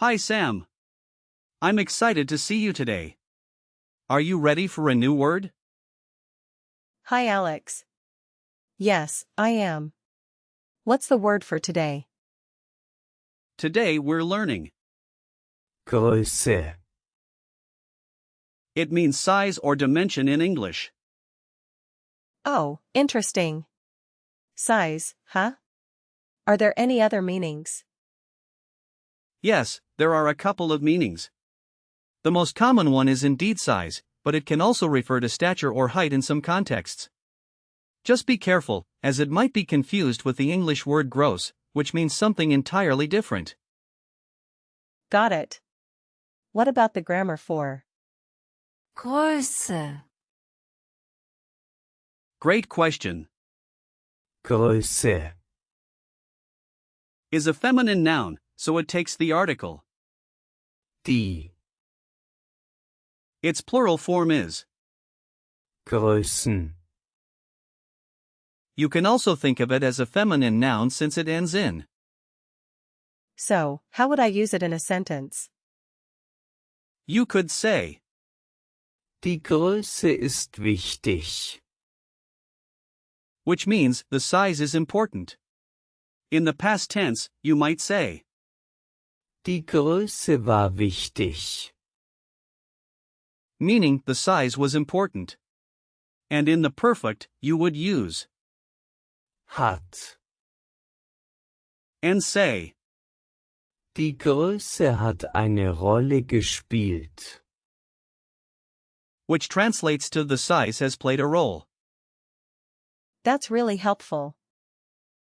Hi Sam. I'm excited to see you today. Are you ready for a new word? Hi Alex. Yes, I am. What's the word for today? Today we're learning. Größe. It means size or dimension in English. Oh, interesting. Size, huh? Are there any other meanings? Yes, there are a couple of meanings. The most common one is indeed size, but it can also refer to stature or height in some contexts. Just be careful, as it might be confused with the English word gross, which means something entirely different. Got it. What about the grammar for Größe, Great question. Größe. Is a feminine noun, so it takes the article. Die. Its plural form is. Größen. You can also think of it as a feminine noun since it ends in. So, how would I use it in a sentence? You could say, Die Größe ist wichtig. which means the size is important. In the past tense, you might say, Die Größe war wichtig. meaning the size was important. And in the perfect, you would use Hat. and say, Die Größe hat eine Rolle gespielt. which translates to the size has played a role. That's really helpful.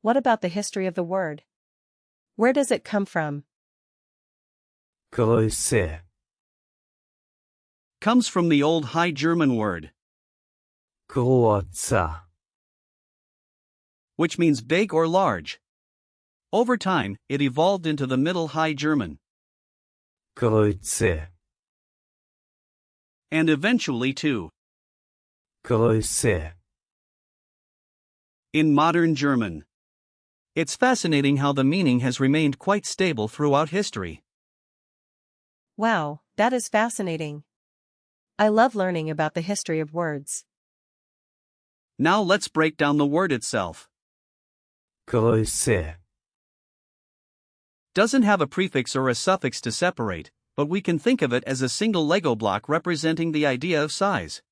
What about the history of the word? Where does it come from? Größe. Comes from the old High German word, Große. which means big or large. Over time, it evolved into the Middle High German, Größe. and eventually to, Größe. in modern German. It's fascinating how the meaning has remained quite stable throughout history. Wow, that is fascinating. I love learning about the history of words. Now let's break down the word itself. Größe. Doesn't have a prefix or a suffix to separate, but we can think of it as a single Lego block representing the idea of size.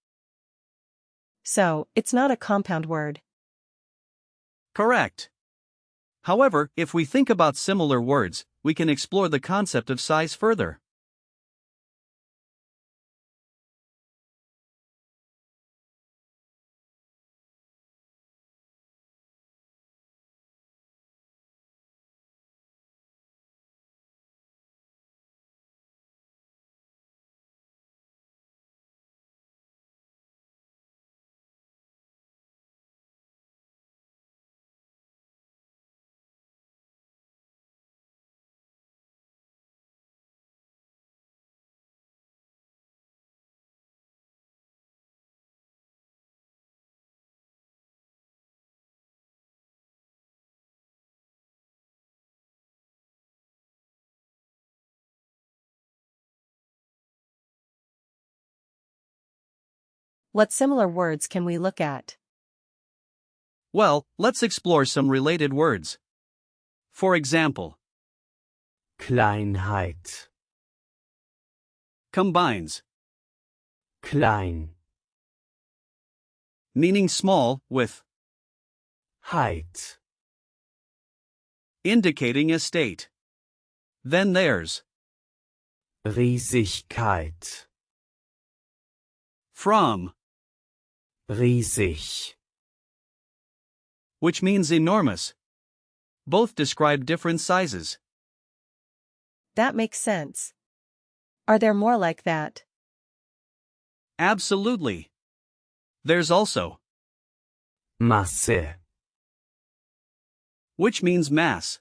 So, it's not a compound word. Correct. However, if we think about similar words, we can explore the concept of size further. What similar words can we look at? Well, let's explore some related words. For example, Kleinheit. combines, Klein. meaning small, with, Heit. indicating a state. Then there's, Riesigkeit. from, Riesig. which means enormous. Both describe different sizes. That makes sense. Are there more like that? Absolutely. There's also, Masse. which means mass,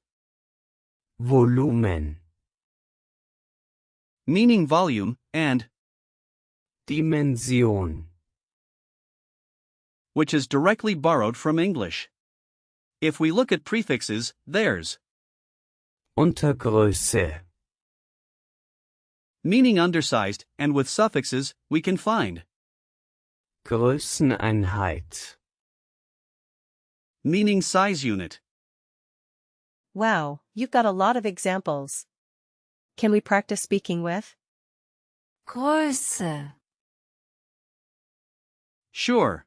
Volumen. meaning volume, and, Dimension. which is directly borrowed from English. If we look at prefixes, there's Untergröße. meaning undersized, and with suffixes, we can find Größeneinheit. meaning size unit. Wow, you've got a lot of examples. Can we practice speaking with? Größe, Sure.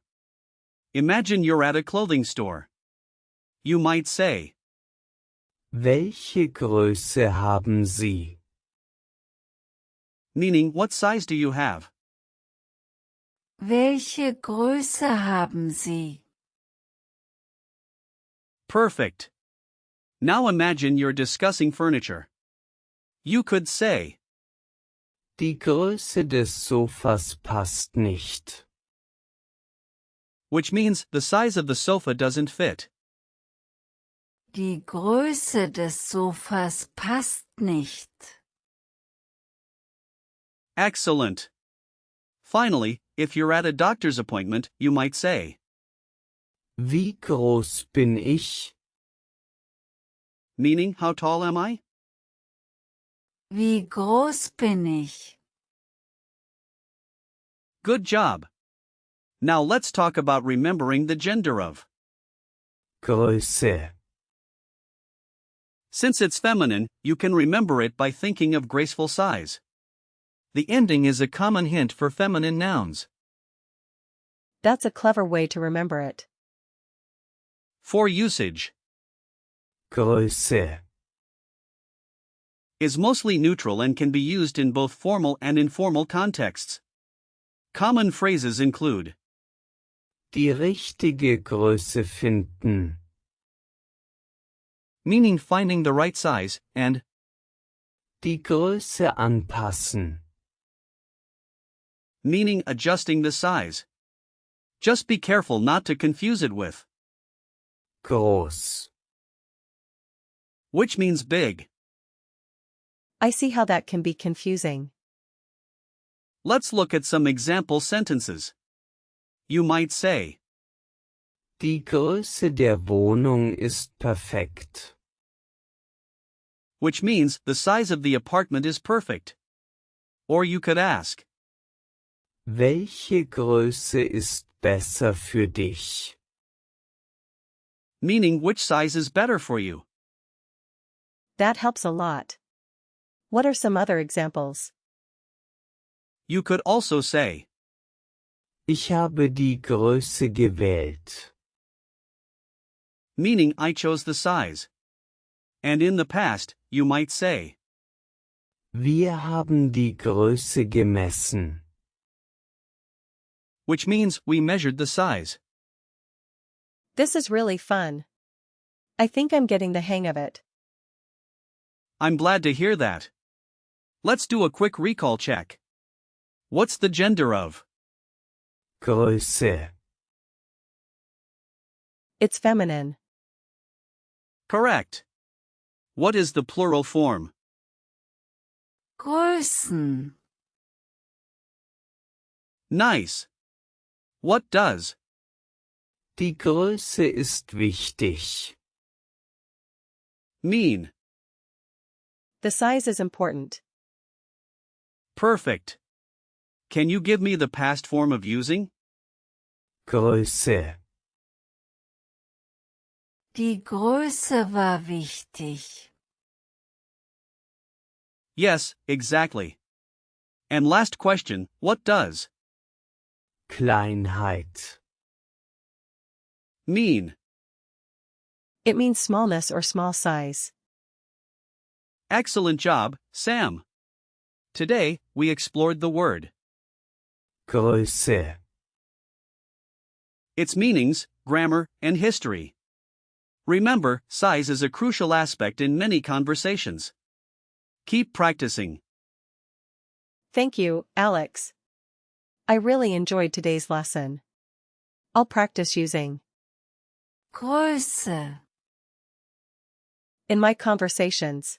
Imagine you're at a clothing store. You might say, Welche Größe haben Sie? meaning what size do you have? welche Größe haben Sie? Perfect. Now imagine you're discussing furniture. You could say, Die Größe des Sofas passt nicht. which means the size of the sofa doesn't fit. Die Größe des Sofas passt nicht. Excellent. Finally, if you're at a doctor's appointment, you might say, Wie groß bin ich? meaning how tall am I? Wie groß bin ich? Good job. Now let's talk about remembering the gender of. Größe. Since it's feminine, you can remember it by thinking of graceful size. The ending is a common hint for feminine nouns. That's a clever way to remember it. For usage, Größe. is mostly neutral and can be used in both formal and informal contexts. Common phrases include Die richtige Größe finden. meaning finding the right size, and Die Größe anpassen. meaning adjusting the size. Just be careful not to confuse it with, Groß. which means big. I see how that can be confusing. Let's look at some example sentences. You might say, Die Größe der Wohnung ist perfekt. which means the size of the apartment is perfect. Or you could ask, Welche Größe ist besser für dich? meaning which size is better for you. That helps a lot. What are some other examples? You could also say, Ich habe die Größe gewählt. meaning I chose the size. And in the past, you might say, Wir haben die Größe gemessen. which means we measured the size. This is really fun. I think I'm getting the hang of it. I'm glad to hear that. Let's do a quick recall check. What's the gender of? Größe. It's feminine. Correct. What is the plural form? Größen, Nice. What does? Die Größe ist wichtig. Mean. The size is important. Perfect. Can you give me the past form of using? Größe. die Größe war wichtig. Yes, exactly. And last question, what does Kleinheit. mean? It means smallness or small size. Excellent job, Sam. Today, we explored the word, Größe. its meanings, grammar, and history. Remember, size is a crucial aspect in many conversations. Keep practicing. Thank you, Alex. I really enjoyed today's lesson. I'll practice using Größe, in my conversations.